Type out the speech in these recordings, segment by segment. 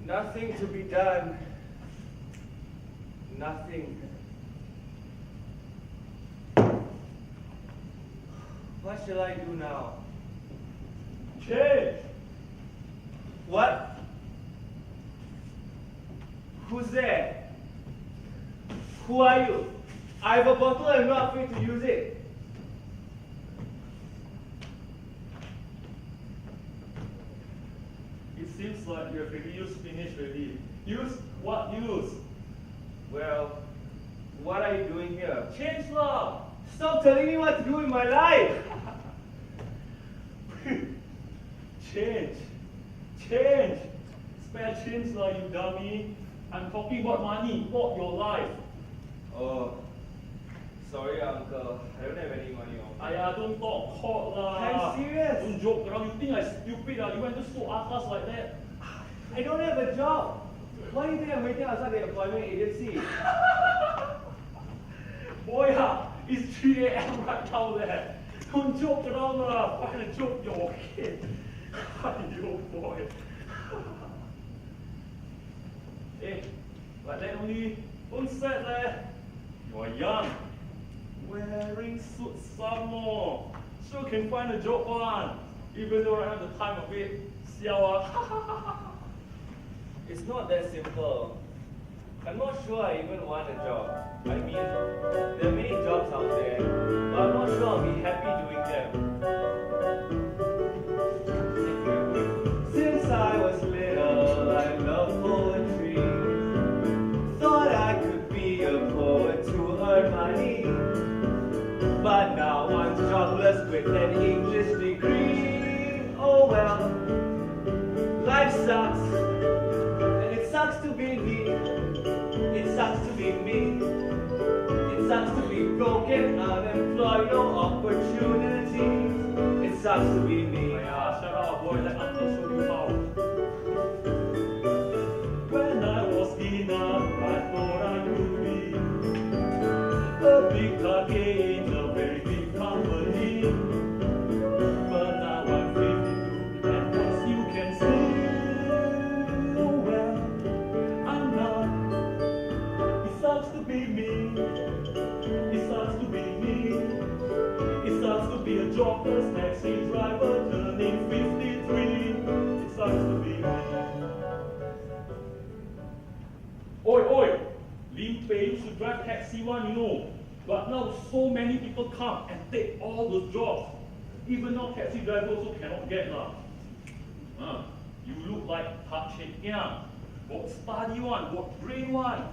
Nothing to be done. Nothing. What shall I do now? Change! What? Who's there? Who are you? I have a bottle and I'm not afraid to use it. It seems like your reuse finished already. Use? What use? Well, what are you doing here? Change lah! Stop telling me what to do in my life! Change! Change! Spare change lah, you dummy. I'm talking about money, not your life. Oh, sorry uncle. I don't have any money on me. Ayah, don't talk court lah. I'm serious. Don't joke around. You think I'm stupid ah? You went to so atas like that? I don't have a job. Why do you think I'm waiting outside the employment agency? Boy ah, it's 3 a.m. right now there. Don't joke around lah. Find a joke, you're okay. Yo boy. Hey, like that only. Don't sad leh. You're young. Wearing suits some more. Sure can find a job one. Even though I have the time of it. Siao ah. It's not that simple. I'm not sure I even want a job. I mean, there are many jobs out there, but I'm not sure I'll be happy doing them. Since I was little, I loved poetry. Thought I could be a poet too. go get unemployed, no opportunities. It sucks to be me. Yeah, shut up, boy. Let Uncle show you how. When I was enough, I thought I could be a big target in a very big company. But now I'm 52, and as you can see, oh well, I'm not. It sucks to be me. It sucks to be me. It sucks to be a jobless taxi driver turning 53. It sucks to be me. Oi, oi! Lin Pei used to drive taxi one, you know. But now so many people come and take all the jobs. Even now taxi drivers also cannot get lah. You look like hard shape, yeah. Got study one, got brain one.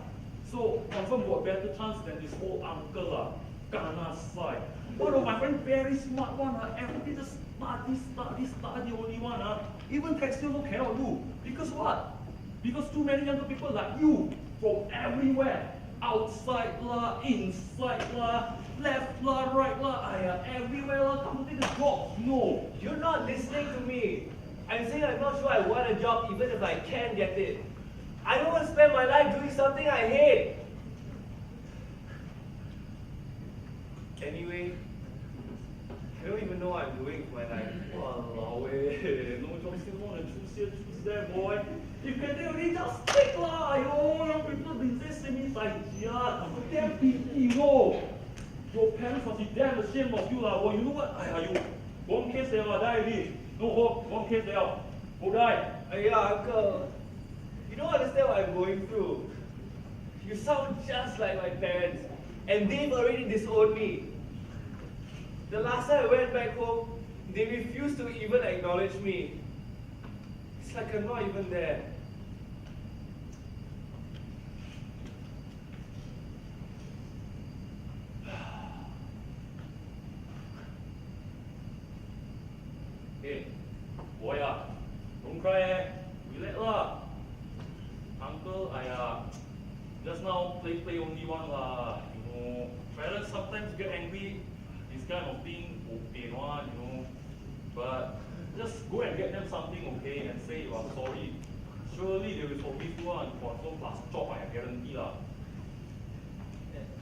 So confirm got better chance than this old uncle lah. Gana side. One of my friend very smart one everything just study only one Even taxi also cannot do. Because what? Because too many younger people like you from everywhere. Outside lah, inside lah, left lah, right lah, everywhere lah, come to take the job. No. You're not listening to me. I'm saying I'm not sure I want a job even if I can get it. I don't want to spend my life doing something I hate. Anyway, I don't even know what I'm doing with my life. Walao eh, no job still want to choose here, choose there, boy. If you can take already, just take lah. Yo, young people been say semi psychiat. I'm damn pity, no. Your parents must be damn ashamed of you lah. Well, you know what? You one case there lah, die already. No hope, one case there. Go die. Yeah, uncle. You don't understand what I'm going through. You sound just like my parents, and they've already disowned me. The last time I went back home, they refused to even acknowledge me. It's like I'm not even there. Hey, boy don't cry relax lah. Uncle, just now play only one lah. You know, parents sometimes get angry. This kind of thing, okay, one, you know. But just go and get them something, okay, and say you are sorry. Surely they will forgive you and confirm plus job, I guarantee lah.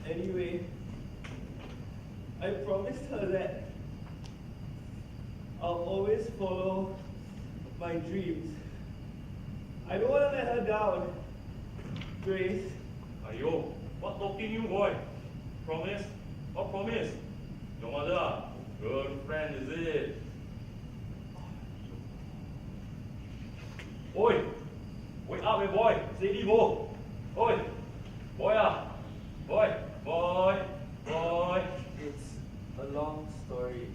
Anyway, I promised her that I'll always follow my dreams. I don't want to let her down, Grace. Ayo, what talking you, boy? Promise? What promise? Your mother, girlfriend, is it? Oi, wake up, boy. Steady, go. Oi, boy, boy. It's a long story.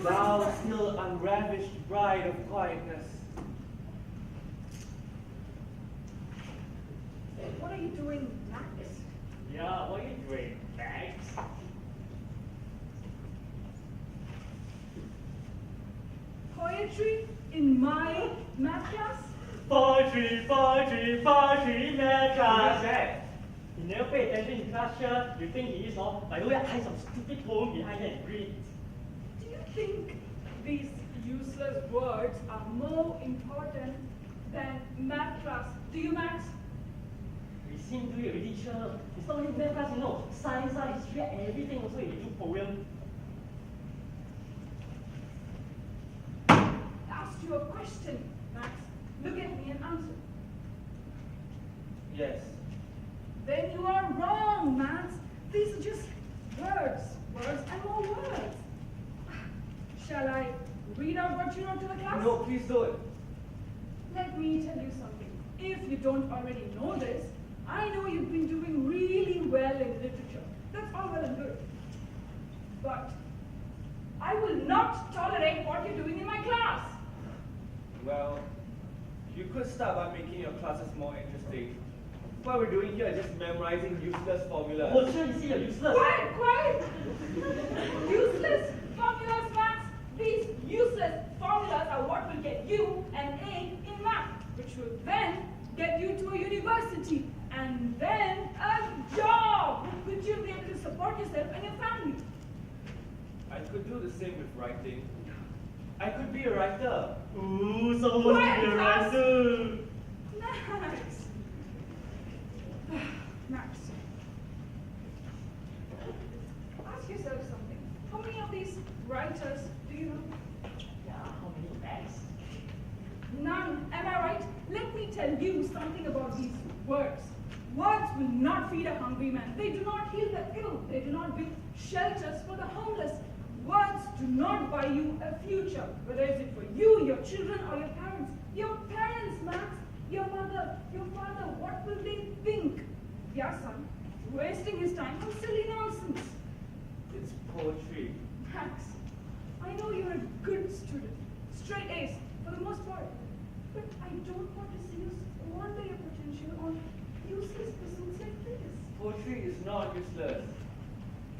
Thou still unravished bride of quietness. What are you doing, Max? Yeah, what are you doing, Max? Poetry in my math class? Poetry, math class. that? You never pay attention in class, sure? You think he is all, but you will hide some stupid poem behind it and read. Do you think these useless words are more important than math class? Do you, Max? We seem to it already, sure. It's not only math class, you know. Science, history, everything also you do poem. I asked you a question, Max. The me an answer. Yes. Then you are wrong, Max. These are just words. Words and more words. Shall I read out what you wrote to the class? No, please don't. Let me tell you something. If you don't already know this, I know you've been doing really well in literature. That's all well and good. But I will not tolerate what you're doing in my class. Well, you could start by making your classes more interesting. What we're doing here is just memorizing useless formulas. Oh, sure, you see, you're useless. Quiet, quiet! Useless formulas, Max. These useless formulas are what will get you an A in math, which will then get you to a university, and then a job with which you'll be able to support yourself and your family. I could do the same with writing. I could be a writer. Ooh, someone wants to be a Class. writer. Max. Max. Ask yourself something. How many of these writers do you know? Yeah, how many bags? None. Am I right? Let me tell you something about these words. Words will not feed a hungry man. They do not heal the ill. They do not build shelters for the homeless. Words do not buy you a future, whether it's it for you, your children, or your parents. Your parents, Max, your mother, your father, what will they think? Their son is wasting his time on silly nonsense. It's poetry. Max, I know you're a good student, straight A's for the most part, but I don't want to see you squander your potential on useless pursuits like this. Poetry is not useless.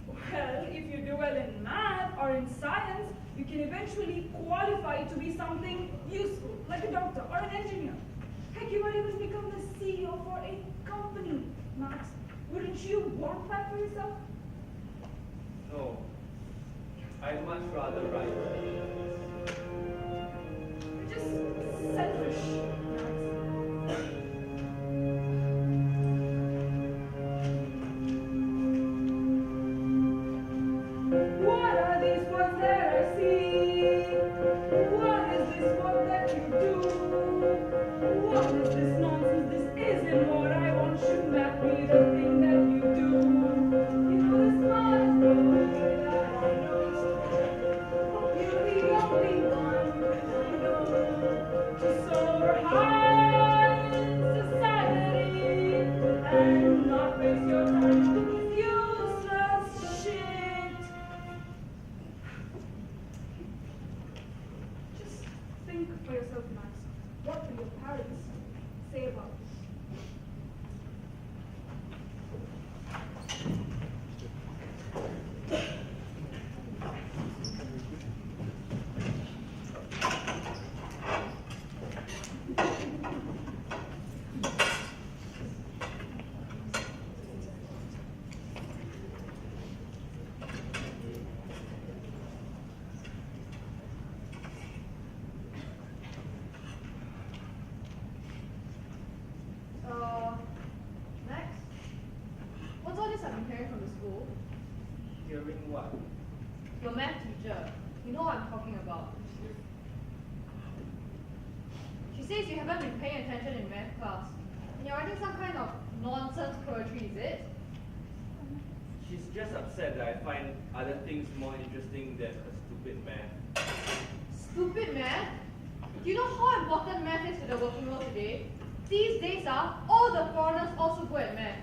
Well, if you do well in math or in science, you can eventually qualify to be something useful, like a doctor or an engineer. Heck, you might even become the CEO for a company, Max. Wouldn't you want that for yourself? No. I'd much rather write. You're just selfish, Max. What are these words that I see? What is this work that you do? What is this nonsense? This isn't what I want. Should that be the thing that you do? You know the smartest boy that I know. You're the only one I know to soar high in society and not waste your time with useless shit. Just think for yourself, Max. What will your parents say about this? Max? What's all this I've been hearing from the school? Hearing what? Your math teacher. You know what I'm talking about. She says you haven't been paying attention in math class. And you're writing some kind of nonsense poetry, is it? She's just upset that I find other things more interesting than her stupid math. Stupid math? Do you know how important math is to the working world today? These days, all the foreigners also good at math.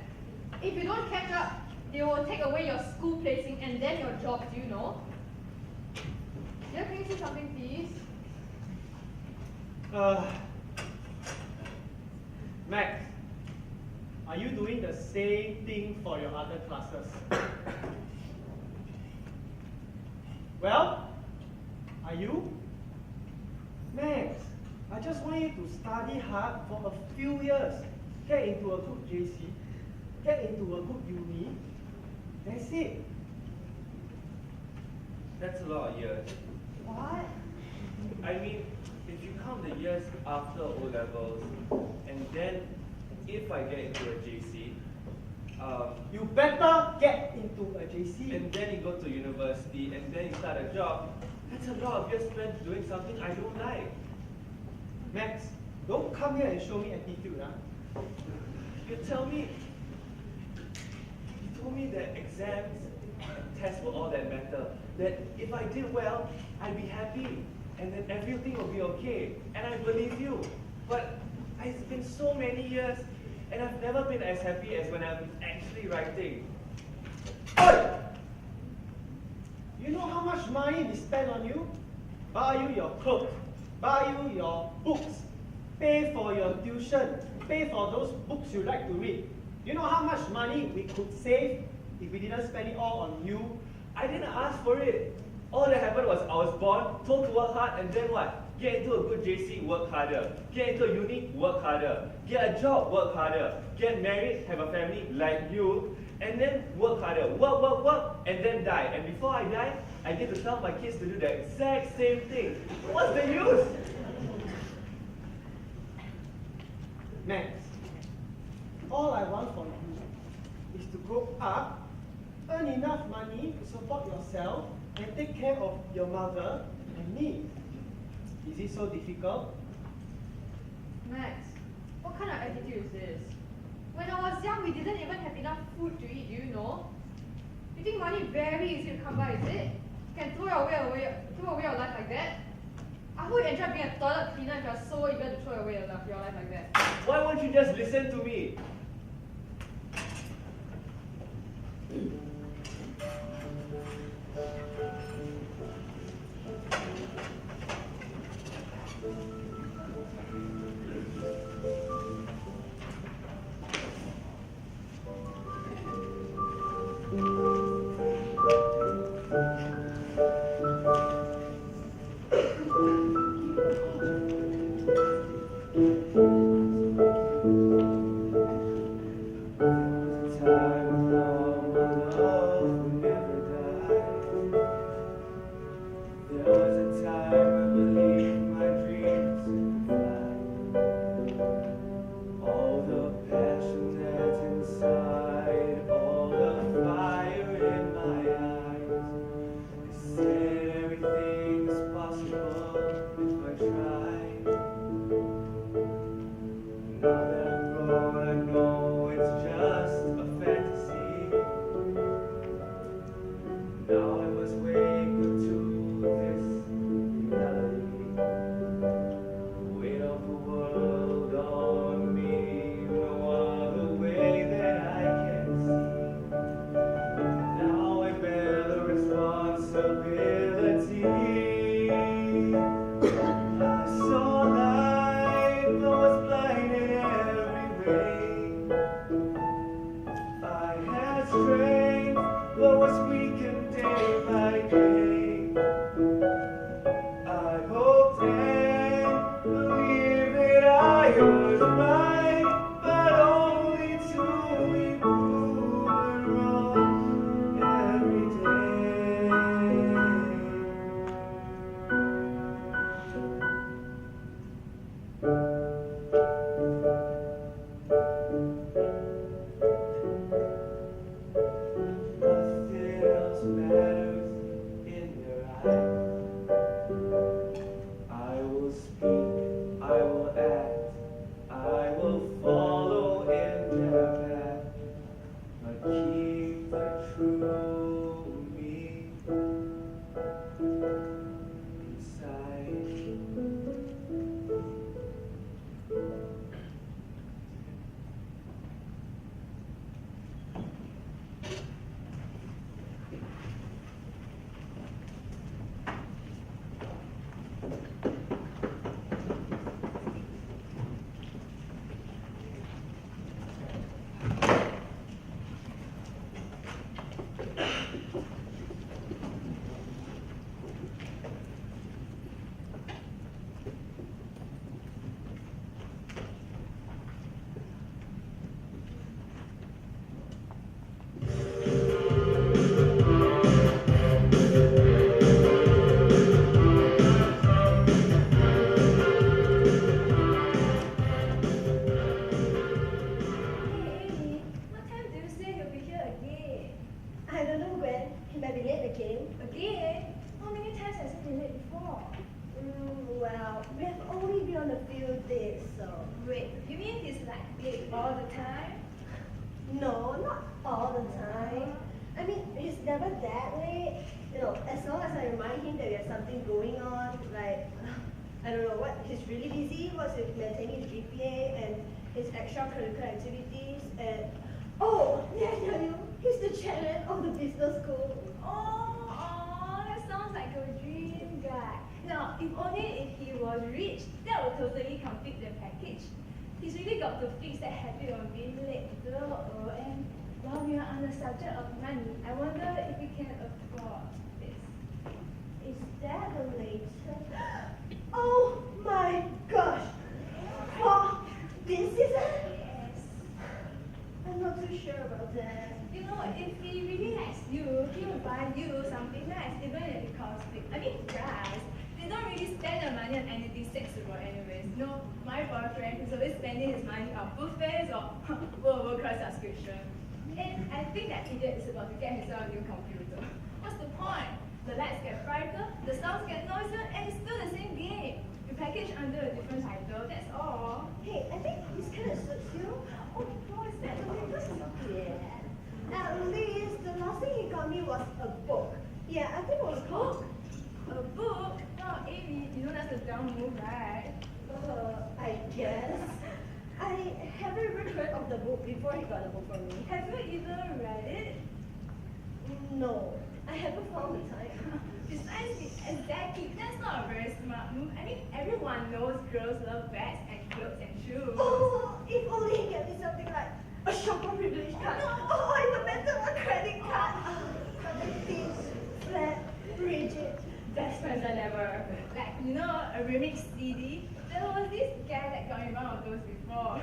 If you don't catch up, they will take away your school placing and then your job, do you know? Yeah, can you say something, please? Max, are you doing the same thing for your other classes? Well, are you? Max, I just want you to study hard for a few years, get into a good JC, get into a good uni. That's it. That's a lot of years. What? I mean, if you count the years after O levels, and then if I get into a JC, You better get into a JC. and then you go to university, and then you start a job, that's a lot of years spent doing something I don't like. Max, Don't come here and show me attitude, huh? You told me that exams and tests were all that matter. That if I did well, I'd be happy, and that everything will be okay. And I believe you. But it's been so many years, and I've never been as happy as when I'm actually writing. Oi! You know how much money we spend on you? Buy you your clothes, buy you your books, pay for your tuition, pay for those books you like to read. You know how much money we could save if we didn't spend it all on you? I didn't ask for it. All that happened was I was born, told to work hard, and then what? Get into a good JC, work harder. Get into a uni, work harder. Get a job, work harder. Get married, have a family like you, and then work harder. Work, and then die. And before I die, I get to tell my kids to do the exact same thing. What's the use? Max, all I want from you is to grow up, earn enough money to support yourself, and take care of your mother and me. Is it so difficult? Max, what kind of attitude is this? When I was young, we didn't even have enough food to eat, do you know? You think money very easy to come by, is it? You can throw away your life like that? I hope you enjoy being a toilet cleaner if you're so eager to throw away your life like that. Why won't you just listen to me? There was a time I believed my dreams late all the time? No, not all the time. I mean, he's never that late. You know, as long as I remind him that we have something going on, like, I don't know what, he's really busy, what's with maintaining his GPA and his extracurricular activities, and, oh, may I tell you, he's the chairman of the business school. Oh, that sounds like a dream guy. Now, if only if he was rich, that would totally complete the package. He's really got to fix that habit of being late, though. And while we are on the subject of money, I wonder if we can afford this. Is that the latest? Oh my gosh! For this season? Yes. I'm not too sure about that. You know, if he really likes you, he will buy you something nice, even if it costs big. I mean, guys, they don't really spend their money on anything sexual anyways. You know, my boyfriend is always spending his money on buffets or World Class subscription. And I think that idiot is about to get himself a new computer. What's the point? The lights get brighter, the sounds get noisier, and it's still the same game. You package under a different title, that's all. Hey, I think this kind of suits you. Oh, what is that? Yeah. At least the last thing he got me was a book. Yeah, I think it was called. A book? No, Amy, you know that's a dumb move, right? I guess. I haven't even heard of the book before he got the book from me. Have you even read it? No, I haven't found the time. Besides, exactly, that's not a very smart move. I mean, everyone knows girls love bags and clothes and shoes. Oh, if only he gave me something like a shopper privilege card. Oh, even better, a credit card. Something thin, flat, rigid. Best friends than ever. Like, you know, a remix CD? There was this guy that got me one of those before.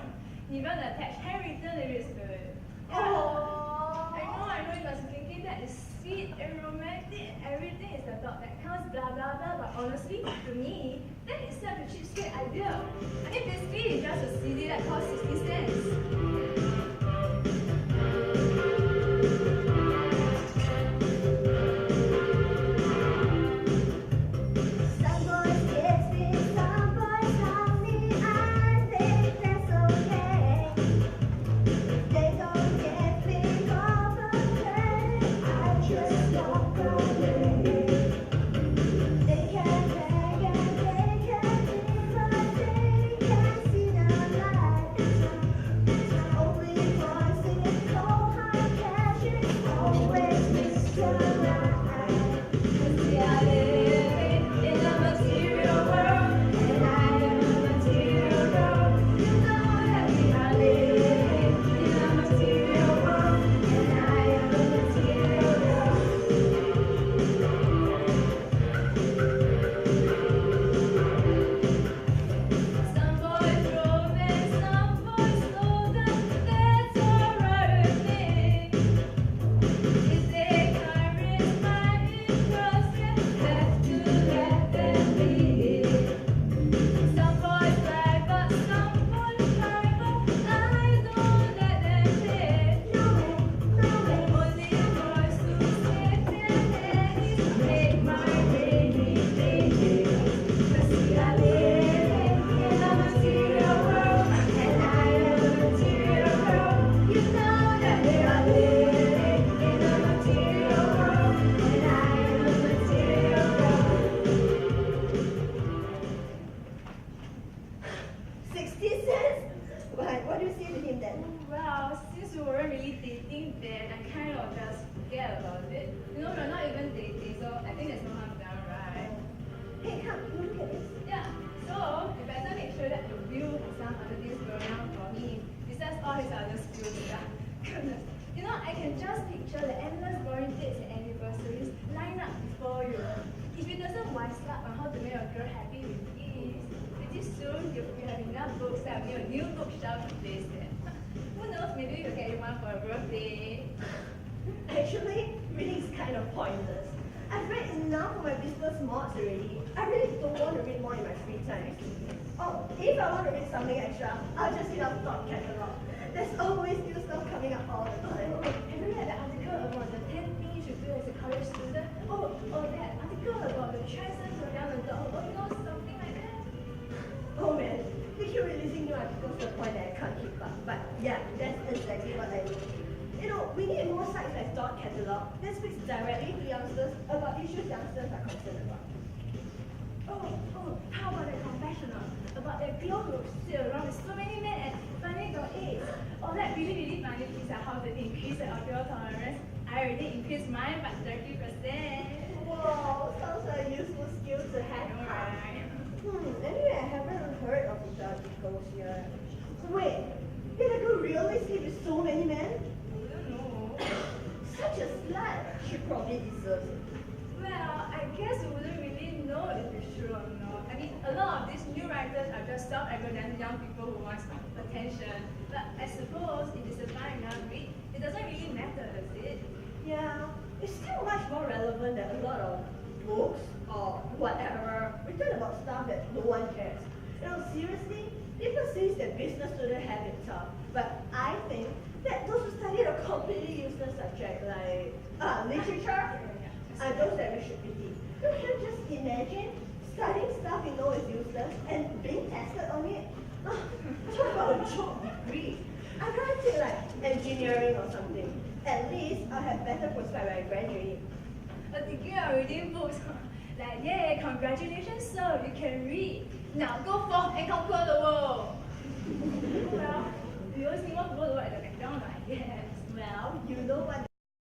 He even attached handwritten lyrics to it. Oh. I know, you must be thinking that is sweet and romantic and everything is the thought that counts, blah, blah, blah. But honestly, to me, that is such a cheapskate idea. I mean, basically, it's just a CD that costs 60 cents. Some boys kiss me, some boys love me. I think that's okay. They don't get me over credit. I just walk away. They can beg and they can be, but they can't see the light. Only boys in cold hard cash is always Mr. Right. 'Cause we are living in a material world, and I am a material girl. You know that we are living in a material world, and I am a material girl. 'Some boys drove and some boys stole them. That's alright with me. If they can't reach my interest, have to let them be. Some boys fly, but some boys fly, but I don't let them play. No way. Only boys who take their daddies make my baby baby. 'Cause we are living in a material world, and I am a material girl. You know that we are living in a material world, and I am a material girl. 60 cents? What do you say to him then? Well, since we weren't really dating then, I kind of just forget about it. You know, we're not even dating, so I think there's no harm done, right? Hey, come, look at this. Yeah, so you better make sure that the wheel has some other things going on for him, besides all his other skills. Yeah. Goodness. You know, I can just picture the endless boring dates and anniversaries line up before you. If he doesn't wise up on how to make a girl happy with ease, pretty soon you'll be having enough books that will be a new bookshelf to place there. Who knows, maybe you'll get you one for a birthday. Actually, reading is kind of pointless. I've read enough of my business mods already. I really don't want to read more in my free time. Oh, if I want to read something extra, I'll just hit up Top Catalog. There's always new stuff coming up all the time. Have you read the article about the 10 things you should do as a college student? Or that article about the choices around the dog, or you know, something like that? Oh man, they keep releasing new articles to the point that I can't keep up. But catalog that speaks directly to youngsters about issues youngsters are concerned about. How about the confessional? About the girl who sit around with so many men and finally got AIDS. Or that really funny piece on how to increase the alcohol tolerance. I already increased mine by 30%. Wow, sounds like a useful skill to have. Right. Anyway, I haven't heard of the articles yet. Wait, did a girl really sleep with so many men? I don't know. Such a slut. She probably deserves it. Well, I guess we wouldn't really know if it's true or not. I mean, a lot of these new writers are just self-aggrandizing young people who want attention. But I suppose if it's a fine enough read, it doesn't really matter, does it? Yeah, it's still much more relevant than a lot of books or whatever written about stuff that no one cares. You know, seriously, people say that business students have it tough, but I think that those who study a completely useless subject like literature are those that we should pity. You can just imagine studying stuff you know is useless and being tested on it. Talk about a job degree. I'd rather take like engineering or something. At least I'll have better prospect when I graduate. A degree on reading books. Like, yay, congratulations, sir, you can read. Now go forth and conquer the world. Well, we always need more people to work at the McDonald's, I guess. Well, you know what